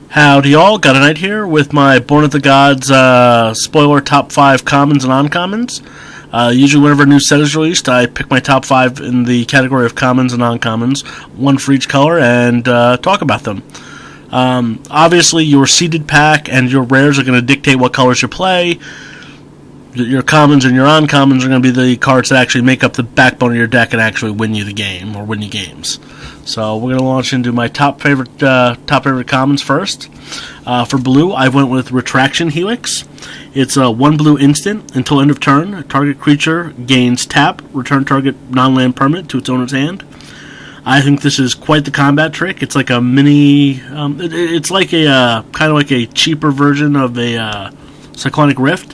Howdy y'all, GodofNight here with my Born of the Gods spoiler top 5 commons and uncommons. Usually whenever a new set is released, I pick my top 5 in the category of commons and uncommons, one for each color, and talk about them. Obviously your seeded pack and your rares are going to dictate what colors you play. Your commons and your uncommons are going to be the cards that actually make up the backbone of your deck and actually win you the game, or win you games. So we're going to launch into my top favorite commons first. For blue, I went with Retraction Helix. It's a 1 blue instant until end of turn. Target creature gains tap, return target non-land permanent to its owner's hand. I think this is quite the combat trick. It's like a mini, it's like a kind of like a cheaper version of a Cyclonic Rift.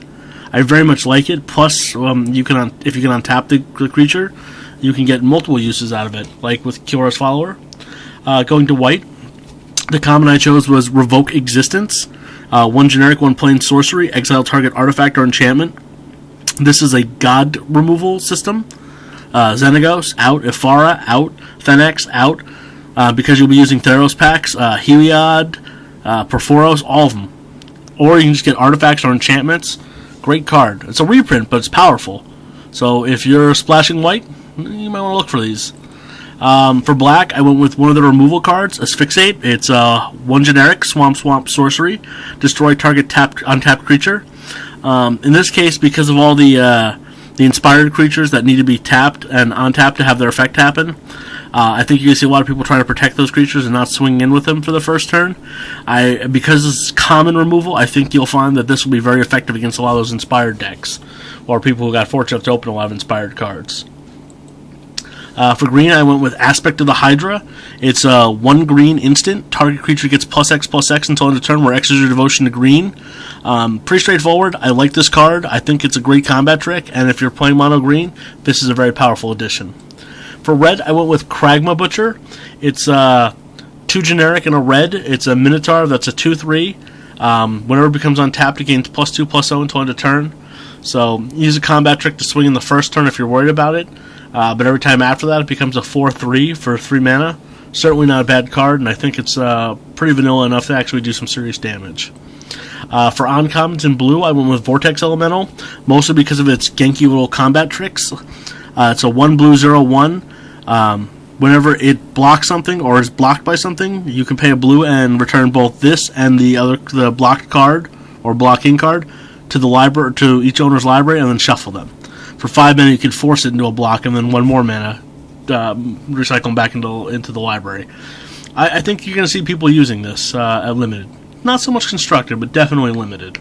I very much like it. Plus, you can if you can untap the creature, you can get multiple uses out of it, like with Kilora's Follower. Going to white, the common I chose was Revoke Existence. 1 generic, 1 plain sorcery, exile target artifact or enchantment. This is a god removal system. Xenagos, out. Ifara, out. Fenex, out. Because you'll be using Theros packs, Heliod, Perforos, all of them. Or you can just get artifacts or enchantments. Great card. It's a reprint, but it's powerful. So if you're splashing white, you might want to look for these. For black, I went with one of the removal cards, Asphyxiate. It's 1 generic, Swamp sorcery. Destroy target untapped creature. In this case, because of all the inspired creatures that need to be tapped and untapped to have their effect happen, I think you're going to see a lot of people trying to protect those creatures and not swinging in with them for the first turn. Because it's common removal, I think you'll find that this will be very effective against a lot of those inspired decks, or people who got fortunate to open a lot of inspired cards. For green, I went with Aspect of the Hydra. It's a 1 green instant. Target creature gets +X/+X until end of turn, where X is your devotion to green. Pretty straightforward. I like this card. I think it's a great combat trick, and if you're playing mono green, this is a very powerful addition. For red, I went with Kragma Butcher. It's 2 generic and a red. It's a Minotaur that's a 2/3. Whenever it becomes untapped, it gains +2/+0 until end of turn. So use a combat trick to swing in the first turn if you're worried about it. But every time after that, it becomes a 4/3 for 3 mana. Certainly not a bad card, and I think it's pretty vanilla enough to actually do some serious damage. For uncommons in blue, I went with Vortex Elemental, mostly because of its Genki little combat tricks. It's a 1 blue 0/1. Whenever it blocks something or is blocked by something, you can pay a blue and return both this and the blocked card or blocking card to the library, to each owner's library, and then shuffle them. For 5 mana, you can force it into a block, and then 1 more mana, recycle them back into the library. I think you're going to see people using this at limited. Not so much constructed, but definitely limited.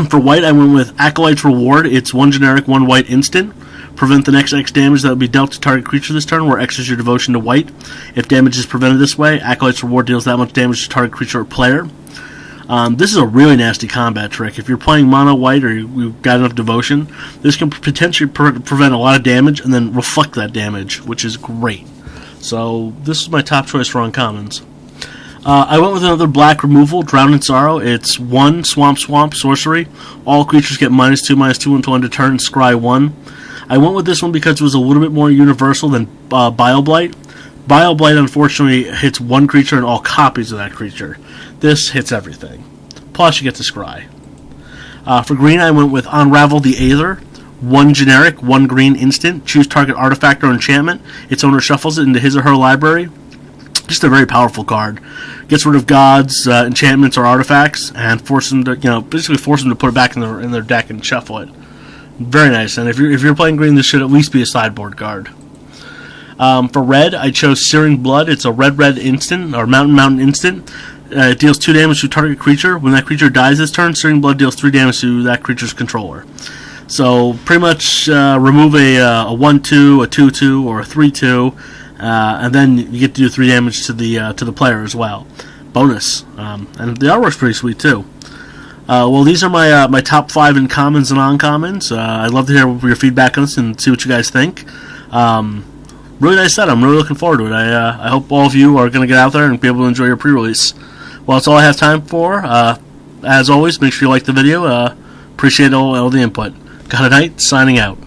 For white, I went with Acolyte's Reward. It's 1 generic, 1 white instant. Prevent the next X damage that will be dealt to target creature this turn, where X is your devotion to white. If damage is prevented this way, Acolyte's Reward deals that much damage to target creature or player. This is a really nasty combat trick. If you're playing mono white or you've got enough devotion, this can potentially prevent a lot of damage and then reflect that damage, which is great. So this is my top choice for uncommons. I went with another black removal, Drown in Sorrow. It's 1 Swamp sorcery. All creatures get -2/-2 until end of turn, scry 1. I went with this one because it was a little bit more universal than Bile-Blight. Bile-Blight, unfortunately, hits 1 creature and all copies of that creature. This hits everything. Plus, you get to scry. For green, I went with Unravel the Aether. 1 generic, 1 green instant. Choose target artifact or enchantment. Its owner shuffles it into his or her library. Just a very powerful card. Gets rid of gods, enchantments, or artifacts, and force them to, basically force them to put it back in their deck and shuffle it. Very nice. And if you're playing green, this should at least be a sideboard card. For red, I chose Searing Blood. It's a red instant, or mountain instant. It deals 2 damage to target creature. When that creature dies this turn, Searing Blood deals 3 damage to that creature's controller. So pretty much remove a 1/2, a 2/2, or a 3/2, and then you get to do 3 damage to the player as well. Bonus. And the artwork's pretty sweet too. Well, these are my top 5 in commons and uncommons. I'd love to hear your feedback on this and see what you guys think. Really nice set. I'm really looking forward to it. I hope all of you are going to get out there and be able to enjoy your pre-release. Well, that's all I have time for. As always, make sure you like the video. Appreciate all the input. GodofNight, signing out.